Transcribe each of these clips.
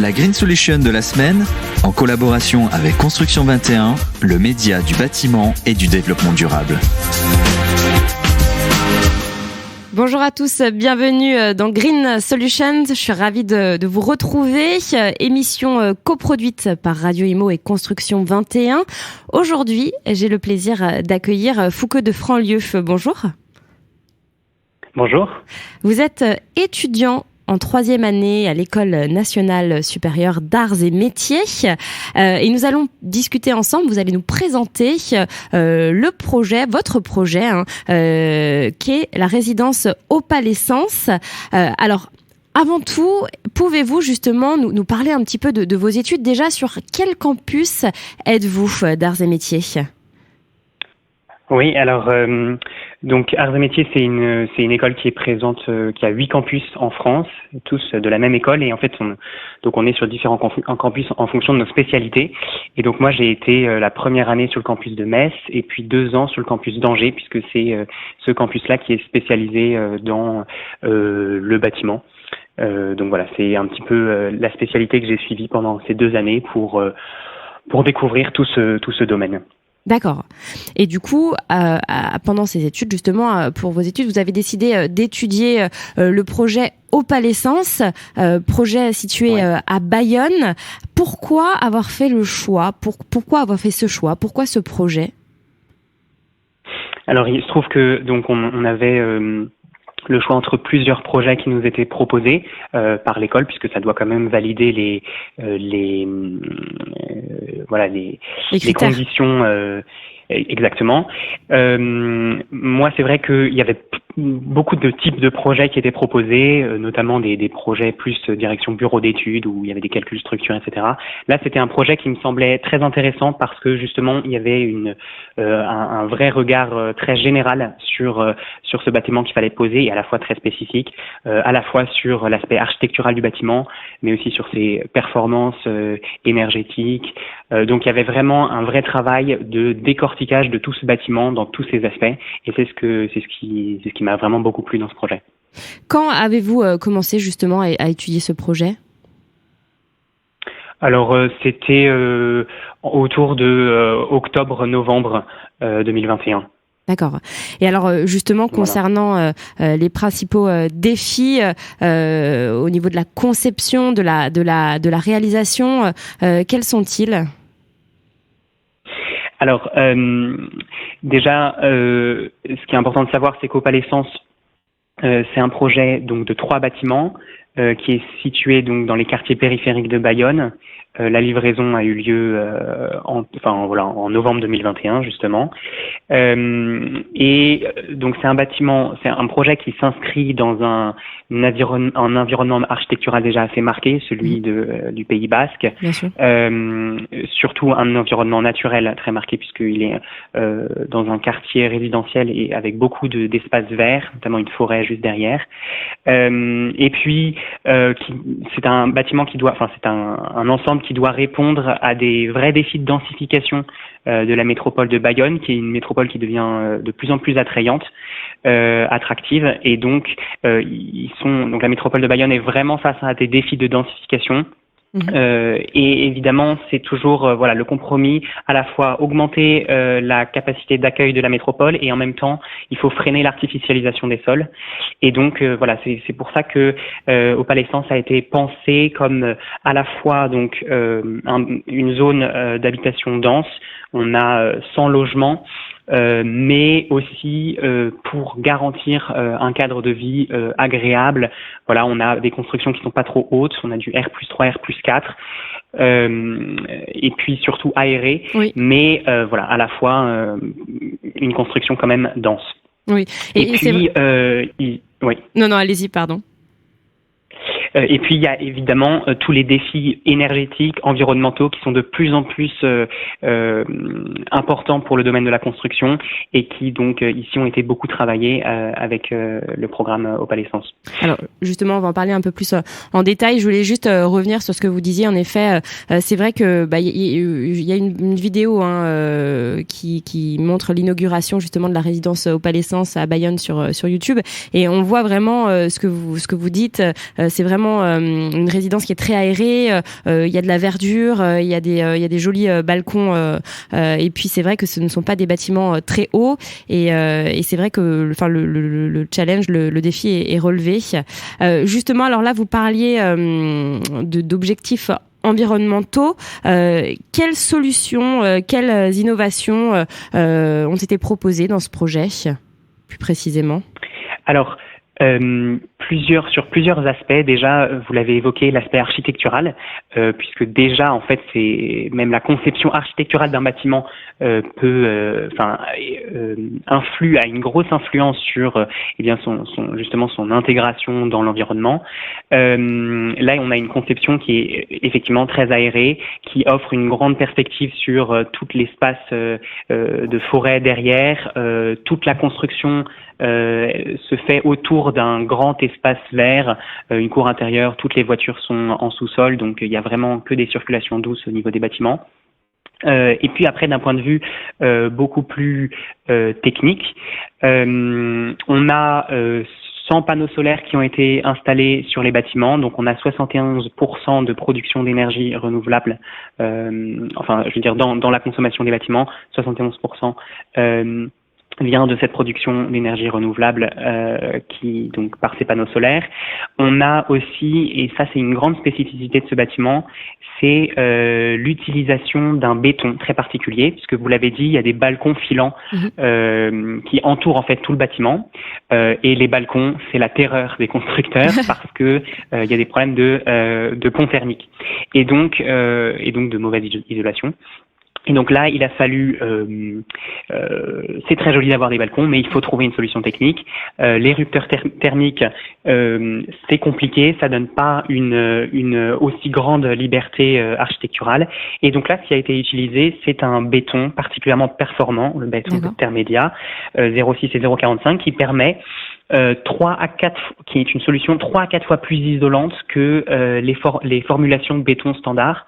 La Green Solution de la semaine, en collaboration avec Construction 21, le média du bâtiment et du développement durable. Bonjour à tous, bienvenue dans Green Solutions. Je suis ravie de vous retrouver. Émission coproduite par Radio Imo et Construction 21. Aujourd'hui, j'ai le plaisir d'accueillir Foucault de Franlieu. Bonjour. Bonjour. Vous êtes étudiant en 3e année à l'École nationale supérieure d'arts et métiers. Et nous allons discuter ensemble, vous allez nous présenter votre projet, qui est la résidence Opalescence. Alors, avant tout, pouvez-vous justement nous parler un petit peu de vos études? Déjà, sur quel campus êtes-vous d'arts et métiers? Oui, alors donc Arts et Métiers, c'est une école qui est présente, qui a 8 campus en France, tous de la même école, et en fait on est sur différents campus en fonction de nos spécialités. Et donc moi j'ai été la première année sur le campus de Metz et puis 2 ans sur le campus d'Angers, puisque c'est ce campus-là qui est spécialisé dans le bâtiment. Donc voilà, c'est un petit peu la spécialité que j'ai suivie pendant ces 2 années pour découvrir tout ce domaine. D'accord. Et du coup, pendant ces études, justement, pour vos études, vous avez décidé d'étudier le projet Opalescence, projet situé à Bayonne. Pourquoi avoir fait le choix? Pourquoi avoir fait ce choix? Pourquoi ce projet? Alors, il se trouve que donc on avait le choix entre plusieurs projets qui nous étaient proposés par l'école, puisque ça doit quand même valider les conditions exactement. Moi, c'est vrai qu'il y avait beaucoup de types de projets qui étaient proposés, notamment des projets plus direction bureau d'études où il y avait des calculs structurés, etc. Là, c'était un projet qui me semblait très intéressant parce que justement, il y avait un vrai regard très général sur ce bâtiment qu'il fallait poser, et à la fois très spécifique, à la fois sur l'aspect architectural du bâtiment, mais aussi sur ses performances énergétiques. Donc, il y avait vraiment un vrai travail de décortiquage de tout ce bâtiment dans tous ses aspects, et c'est ce qui m'a vraiment beaucoup plu dans ce projet. Quand avez-vous commencé justement à étudier ce projet? Alors c'était autour de octobre-novembre 2021. D'accord. Et alors justement concernant les principaux défis au niveau de la conception, de la réalisation, quels sont-ils? Alors déjà, ce qui est important de savoir, c'est qu'Opalescence, c'est un projet donc de 3 bâtiments qui est situé donc dans les quartiers périphériques de Bayonne. La livraison a eu lieu en novembre 2021 justement. Et donc c'est un projet qui s'inscrit dans un environnement architectural déjà assez marqué, celui du Pays Basque. Bien sûr. Surtout un environnement naturel très marqué puisqu'il est dans un quartier résidentiel et avec beaucoup d'espaces verts, notamment une forêt juste derrière. Et puis c'est un bâtiment c'est un ensemble qui doit répondre à des vrais défis de densification de la métropole de Bayonne, qui est une métropole qui devient de plus en plus attrayante, attractive, et donc donc la métropole de Bayonne est vraiment face à des défis de densification. Et évidemment, c'est toujours le compromis, à la fois augmenter la capacité d'accueil de la métropole et en même temps, il faut freiner l'artificialisation des sols. Et donc c'est pour ça que Opalescence a été pensé comme à la fois donc une zone d'habitation dense. On a 100 logements. Mais aussi pour garantir un cadre de vie agréable. Voilà, on a des constructions qui sont pas trop hautes, on a du R+3, R+4, et puis surtout aéré, mais à la fois une construction quand même dense. Oui. Et puis, oui. Non, allez-y, pardon. Et puis il y a évidemment tous les défis énergétiques, environnementaux qui sont de plus en plus importants pour le domaine de la construction et qui donc ici ont été beaucoup travaillés avec le programme Opalescence. Alors justement, on va en parler un peu plus en détail. Je voulais juste revenir sur ce que vous disiez. En effet, c'est vrai que il y a une vidéo qui montre l'inauguration justement de la résidence Opalescence à Bayonne sur YouTube, et on voit vraiment ce que vous dites. C'est vraiment vraiment une résidence qui est très aérée. Il y a de la verdure, il y a des jolis balcons. Et puis c'est vrai que ce ne sont pas des bâtiments très hauts. Et c'est vrai que le challenge, le défi est relevé. Justement, alors là, vous parliez d'objectifs environnementaux. Quelles solutions, quelles innovations ont été proposées dans ce projet, plus précisément? Alors, sur plusieurs aspects. Déjà, vous l'avez évoqué, l'aspect architectural, puisque déjà, en fait, c'est même la conception architecturale d'un bâtiment influe, a une grosse influence sur justement son intégration dans l'environnement. Là, on a une conception qui est effectivement très aérée, qui offre une grande perspective sur tout l'espace de forêt derrière. Toute la construction se fait autour d'un grand espace vert, une cour intérieure, toutes les voitures sont en sous-sol, donc il y a vraiment que des circulations douces au niveau des bâtiments. Et puis après, d'un point de vue beaucoup plus technique, on a 100 panneaux solaires qui ont été installés sur les bâtiments, donc on a 71% de production d'énergie renouvelable, dans la consommation des bâtiments, 71% vient de cette production d'énergie renouvelable qui donc par ces panneaux solaires. On a aussi, et ça c'est une grande spécificité de ce bâtiment, c'est l'utilisation d'un béton très particulier, puisque vous l'avez dit, il y a des balcons filants qui entourent en fait tout le bâtiment, et les balcons c'est la terreur des constructeurs parce que il y a des problèmes de pont thermique et donc de mauvaise isolation. Et donc là, il a fallu, c'est très joli d'avoir des balcons, mais il faut trouver une solution technique. Les rupteurs thermiques, c'est compliqué, ça donne pas une aussi grande liberté architecturale. Et donc là, ce qui a été utilisé, c'est un béton particulièrement performant, le béton Thermedia 0,6 et 0,45, qui permet 3 à 4, qui est une solution 3 à 4 fois plus isolante que les formulations de béton standard.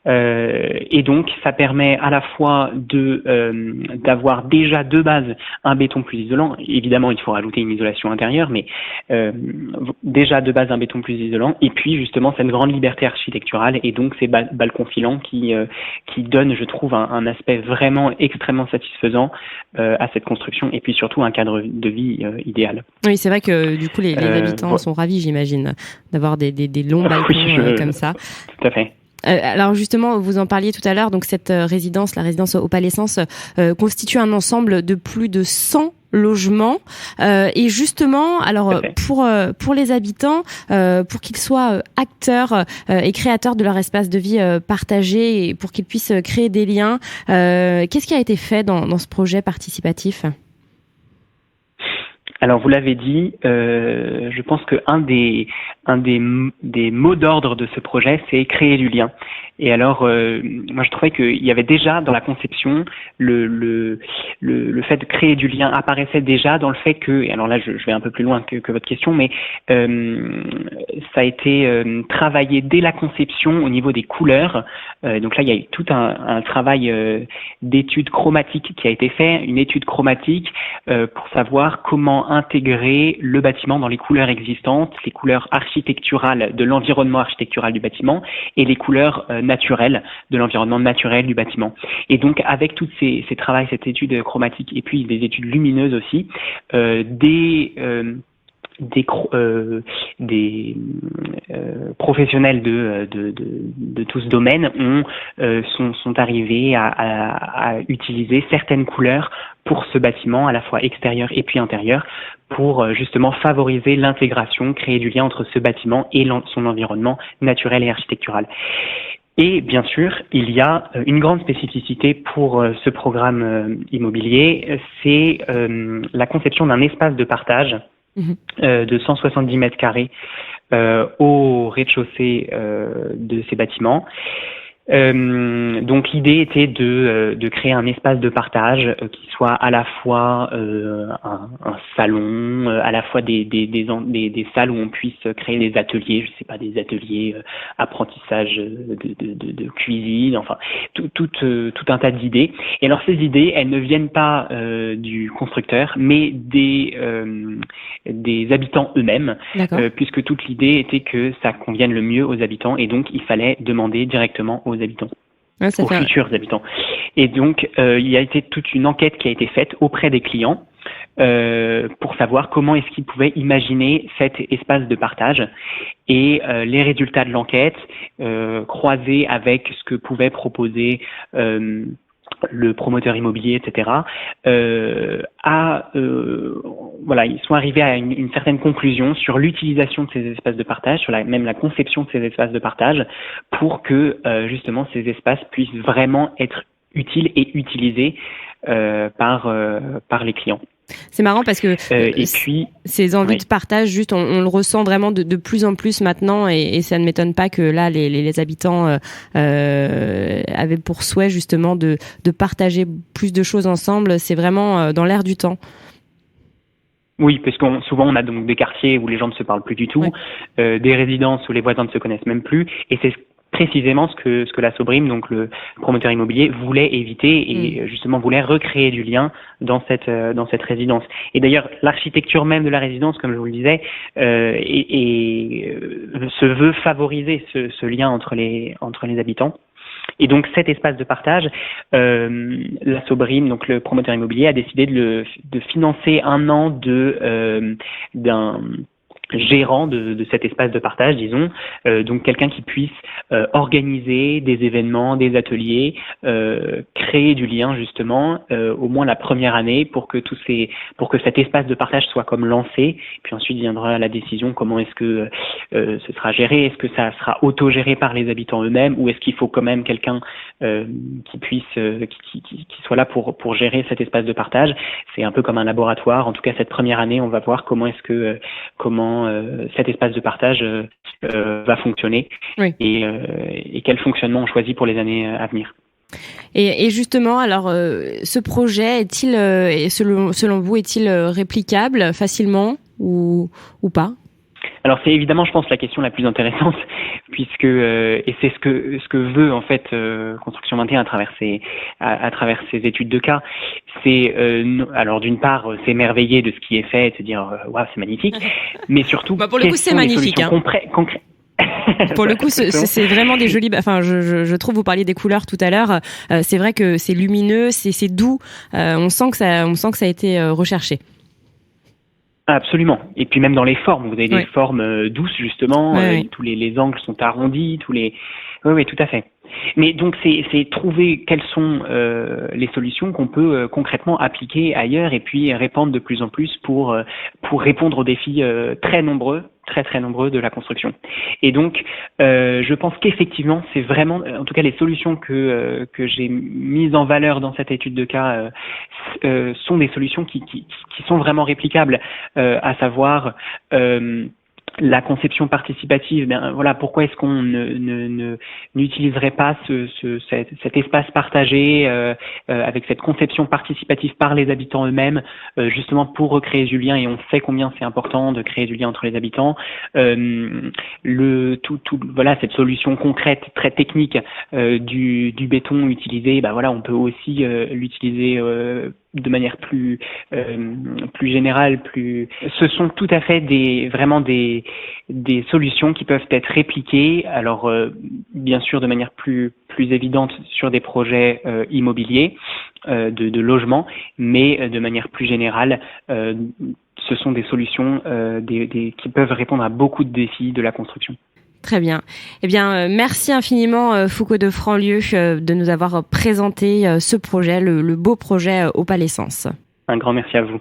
Et donc ça permet à la fois d'avoir déjà de base un béton plus isolant. Évidemment, il faut rajouter une isolation intérieure, mais déjà de base un béton plus isolant. Et puis justement cette grande liberté architecturale et donc ces balcons filants qui donnent, je trouve, un aspect vraiment extrêmement satisfaisant à cette construction. Et puis surtout un cadre de vie idéal. Oui, c'est vrai que du coup les habitants sont ravis, j'imagine, d'avoir des longs balcons comme ça. Tout à fait. Alors justement, vous en parliez tout à l'heure, donc cette résidence, la résidence Opalescence, constitue un ensemble de plus de 100 logements. Et justement, alors pour les habitants, pour qu'ils soient acteurs et créateurs de leur espace de vie partagé et pour qu'ils puissent créer des liens, qu'est-ce qui a été fait dans ce projet participatif ? Alors vous l'avez dit, je pense que un des mots d'ordre de ce projet, c'est créer du lien. Et alors, moi je trouvais qu'il y avait déjà dans la conception le fait de créer du lien apparaissait déjà dans le fait que, et alors là je vais un peu plus loin que votre question, mais ça a été travaillé dès la conception au niveau des couleurs. Donc là il y a eu tout un travail d'étude chromatique qui a été fait, une étude chromatique pour savoir comment intégrer le bâtiment dans les couleurs existantes, les couleurs architecturales de l'environnement architectural du bâtiment et les couleurs naturelles de l'environnement naturel du bâtiment. Et donc avec tous ces travaux, cette étude chromatique et puis des études lumineuses aussi, des professionnels de tout ce domaine sont arrivés à utiliser certaines couleurs pour ce bâtiment, à la fois extérieur et puis intérieur, pour justement favoriser l'intégration, créer du lien entre ce bâtiment et son environnement naturel et architectural. Et bien sûr, il y a une grande spécificité pour ce programme immobilier, c'est la conception d'un espace de partage de 170 mètres carrés au rez-de-chaussée de ces bâtiments. Donc l'idée était de créer un espace de partage qui soit à la fois un salon, à la fois des salles où on puisse créer des ateliers, je sais pas, des ateliers apprentissage de cuisine, enfin tout un tas d'idées. Et alors ces idées, elles ne viennent pas du constructeur, mais des habitants eux-mêmes, puisque toute l'idée était que ça convienne le mieux aux habitants, et donc il fallait demander directement aux habitants, aux futurs habitants. Et donc, il y a été toute une enquête qui a été faite auprès des clients pour savoir comment est-ce qu'ils pouvaient imaginer cet espace de partage. Et les résultats de l'enquête, croisés avec ce que pouvait proposer le promoteur immobilier, etc., voilà, ils sont arrivés à une certaine conclusion sur l'utilisation de ces espaces de partage, sur même la conception de ces espaces de partage, pour que justement ces espaces puissent vraiment être utiles et utilisés par les clients. C'est marrant parce que ces envies de partage, juste on le ressent vraiment de plus en plus maintenant, et ça ne m'étonne pas que là les habitants avaient pour souhait justement de partager plus de choses ensemble. C'est vraiment dans l'air du temps. Oui, parce souvent on a donc des quartiers où les gens ne se parlent plus du tout, des résidences où les voisins ne se connaissent même plus, et c'est précisément ce que la Sobrime, donc le promoteur immobilier, voulait éviter, et justement voulait recréer du lien dans cette résidence. Et d'ailleurs, l'architecture même de la résidence, comme je vous le disais, se veut favoriser ce lien entre les habitants. Et donc cet espace de partage, la Sobrime, donc le promoteur immobilier, a décidé de financer un an d'un gérant de cet espace de partage, disons, donc quelqu'un qui puisse organiser des événements, des ateliers, créer du lien justement, au moins la première année, pour que cet espace de partage soit comme lancé. Puis ensuite viendra la décision comment est-ce que ce sera géré, est-ce que ça sera autogéré par les habitants eux-mêmes, ou est-ce qu'il faut quand même quelqu'un qui puisse qui soit là pour gérer cet espace de partage. C'est un peu comme un laboratoire. En tout cas, cette première année, on va voir comment cet espace de partage va fonctionner, et quel fonctionnement on choisit pour les années à venir. Et justement, alors, ce projet est-il, selon vous, est-il réplicable facilement ou pas ? Alors c'est évidemment, je pense, la question la plus intéressante, puisque et c'est ce que veut en fait Construction 21 à travers ses études de cas. C'est alors d'une part s'émerveiller de ce qui est fait et de se dire waouh, c'est magnifique, mais surtout pour le coup c'est magnifique, hein. Concrètes. Pour le coup, c'est vraiment des jolies. Enfin, je trouve, vous parliez des couleurs tout à l'heure. C'est vrai que c'est lumineux, c'est doux. On sent que ça a été recherché. Absolument. Et puis même dans les formes, vous avez des formes douces justement. Tous les angles sont arrondis. Oui, tout à fait. Mais donc c'est trouver quelles sont les solutions qu'on peut concrètement appliquer ailleurs, et puis répandre de plus en plus pour répondre aux défis très nombreux de la construction. Et donc je pense qu'effectivement c'est vraiment, en tout cas les solutions que j'ai mises en valeur dans cette étude de cas sont des solutions qui sont vraiment réplicables, à savoir la conception participative. Voilà, pourquoi est-ce qu'on n'utiliserait pas cet espace partagé avec cette conception participative par les habitants eux-mêmes, justement pour recréer du lien. Et on sait combien c'est important de créer du lien entre les habitants. Voilà, cette solution concrète, très technique du béton utilisé. Voilà, on peut aussi l'utiliser de manière plus générale, ce sont tout à fait vraiment des solutions qui peuvent être répliquées, alors bien sûr de manière plus évidente sur des projets immobiliers de logement, mais de manière plus générale, ce sont des solutions qui peuvent répondre à beaucoup de défis de la construction. Très bien. Eh bien, merci infiniment Foucault de Franlieu de nous avoir présenté ce projet, le beau projet au Palais Sens. Un grand merci à vous.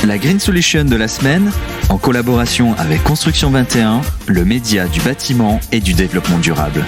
La Green Solution de la semaine, en collaboration avec Construction 21, le média du bâtiment et du développement durable.